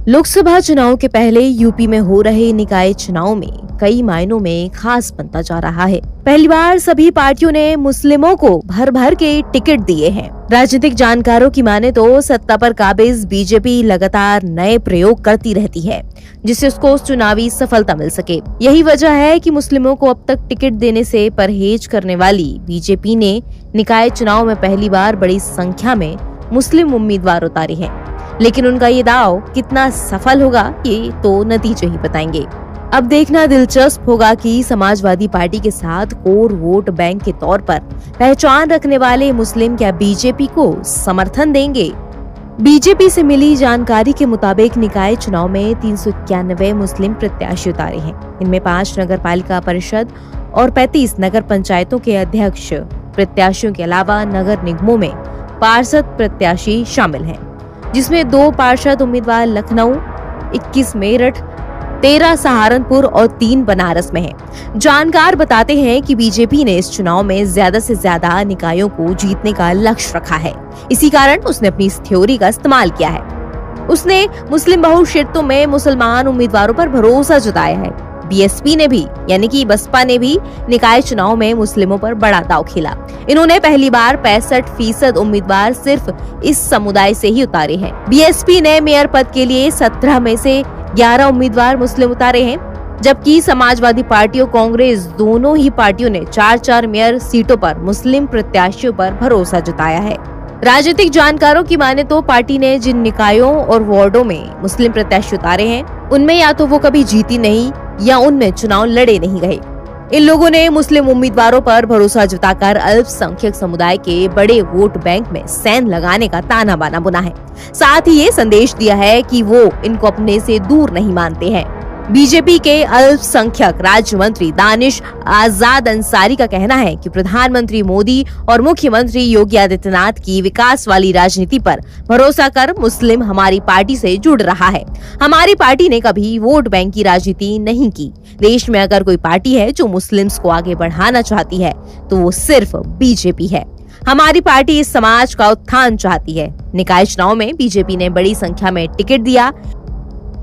लोकसभा चुनाव के पहले यूपी में हो रहे निकाय चुनाव में कई मायनों में खास बनता जा रहा है। पहली बार सभी पार्टियों ने मुस्लिमों को भर भर के टिकट दिए हैं। राजनीतिक जानकारों की माने तो सत्ता पर काबिज बीजेपी लगातार नए प्रयोग करती रहती है, जिससे उसको चुनावी सफलता मिल सके। यही वजह है कि मुस्लिमों को अब तक टिकट देने से परहेज करने वाली बीजेपी ने निकाय चुनाव में पहली बार बड़ी संख्या में मुस्लिम उम्मीदवार उतारे हैं। लेकिन उनका ये दाव कितना सफल होगा, ये तो नतीजे ही बताएंगे। अब देखना दिलचस्प होगा कि समाजवादी पार्टी के साथ कोर वोट बैंक के तौर पर पहचान रखने वाले मुस्लिम क्या बीजेपी को समर्थन देंगे। बीजेपी से मिली जानकारी के मुताबिक निकाय चुनाव में 391 मुस्लिम प्रत्याशी उतारे हैं। इनमें 5 नगर पालिका परिषद और 35 नगर पंचायतों के अध्यक्ष प्रत्याशियों के अलावा नगर निगमों में पार्षद प्रत्याशी शामिल हैं, जिसमें 2 पार्षद उम्मीदवार लखनऊ, 21 मेरठ, 13 सहारनपुर और 3 बनारस में हैं। जानकार बताते हैं कि बीजेपी ने इस चुनाव में ज्यादा से ज्यादा निकायों को जीतने का लक्ष्य रखा है। इसी कारण उसने अपनी इस थ्योरी का इस्तेमाल किया है। उसने मुस्लिम बहुल क्षेत्रों में मुसलमान उम्मीदवारों पर भरोसा जताया है। बीएसपी ने भी यानी कि बसपा ने भी निकाय चुनाव में मुस्लिमों पर बड़ा दांव खेला। इन्होंने पहली बार 65% उम्मीदवार सिर्फ इस समुदाय से ही उतारे हैं। बीएसपी ने मेयर पद के लिए 17 में से 11 उम्मीदवार मुस्लिम उतारे हैं, जबकि समाजवादी पार्टी और कांग्रेस दोनों ही पार्टियों ने 4-4 मेयर सीटों पर मुस्लिम प्रत्याशियों पर भरोसा जताया है। राजनीतिक जानकारों की माने तो पार्टी ने जिन निकायों और वार्डों में मुस्लिम प्रत्याशी उतारे हैं, उनमें या तो वो कभी जीती नहीं या उनमें चुनाव लड़े नहीं गए। इन लोगों ने मुस्लिम उम्मीदवारों पर भरोसा जताकर अल्पसंख्यक समुदाय के बड़े वोट बैंक में सेंध लगाने का ताना बाना बुना है। साथ ही ये संदेश दिया है कि वो इनको अपने से दूर नहीं मानते हैं। बीजेपी के अल्पसंख्यक राज्य मंत्री दानिश आजाद अंसारी का कहना है कि प्रधानमंत्री मोदी और मुख्यमंत्री योगी आदित्यनाथ की विकास वाली राजनीति पर भरोसा कर मुस्लिम हमारी पार्टी से जुड़ रहा है। हमारी पार्टी ने कभी वोट बैंक की राजनीति नहीं की। देश में अगर कोई पार्टी है जो मुस्लिम्स को आगे बढ़ाना चाहती है तो वो सिर्फ बीजेपी है। हमारी पार्टी इस समाज का उत्थान चाहती है। निकाय चुनाव में बीजेपी ने बड़ी संख्या में टिकट दिया।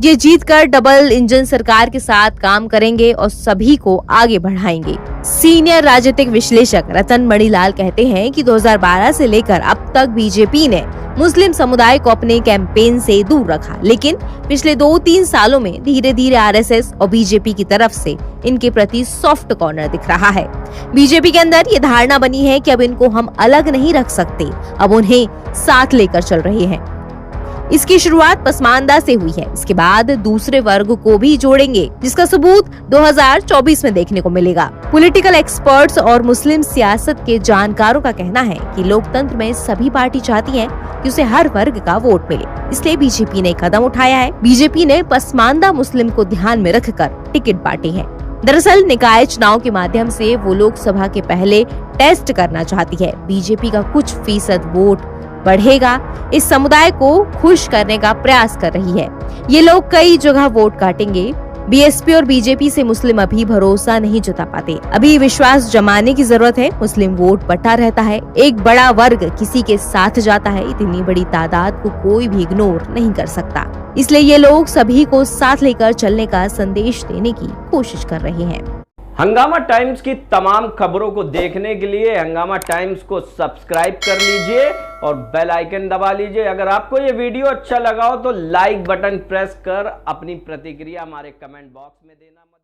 ये जीतकर डबल इंजन सरकार के साथ काम करेंगे और सभी को आगे बढ़ाएंगे। सीनियर राजनीतिक विश्लेषक रतन मणिलाल कहते हैं कि 2012 से लेकर अब तक बीजेपी ने मुस्लिम समुदाय को अपने कैंपेन से दूर रखा, लेकिन पिछले 2-3 सालों में धीरे धीरे आरएसएस और बीजेपी की तरफ से इनके प्रति सॉफ्ट कॉर्नर दिख रहा है। बीजेपी के अंदर ये धारणा बनी है कि अब इनको हम अलग नहीं रख सकते, अब उन्हें साथ लेकर चल रहे हैं। इसकी शुरुआत पसमानदा से हुई है, इसके बाद दूसरे वर्ग को भी जोड़ेंगे, जिसका सबूत 2024 में देखने को मिलेगा। पॉलिटिकल एक्सपर्ट्स और मुस्लिम सियासत के जानकारों का कहना है कि लोकतंत्र में सभी पार्टी चाहती है कि उसे हर वर्ग का वोट मिले, इसलिए बीजेपी ने कदम उठाया है। बीजेपी ने पसमानदा मुस्लिम को ध्यान में रखकर टिकट बांटे हैं। दरअसल निकाय चुनाव के माध्यम से वो लोकसभा के पहले टेस्ट करना चाहती है। बीजेपी का कुछ फीसद वोट बढ़ेगा, इस समुदाय को खुश करने का प्रयास कर रही है। ये लोग कई जगह वोट काटेंगे। बीएसपी और बीजेपी से मुस्लिम अभी भरोसा नहीं जता पाते, अभी विश्वास जमाने की जरूरत है। मुस्लिम वोट बटा रहता है, एक बड़ा वर्ग किसी के साथ जाता है, इतनी बड़ी तादाद को कोई भी इग्नोर नहीं कर सकता। इसलिए ये लोग सभी को साथ लेकर चलने का संदेश देने की कोशिश कर रहे हैं। हंगामा टाइम्स की तमाम खबरों को देखने के लिए हंगामा टाइम्स को सब्सक्राइब कर लीजिए और बेल आइकन दबा लीजिए। अगर आपको ये वीडियो अच्छा लगा हो तो लाइक बटन प्रेस कर अपनी प्रतिक्रिया हमारे कमेंट बॉक्स में देना मत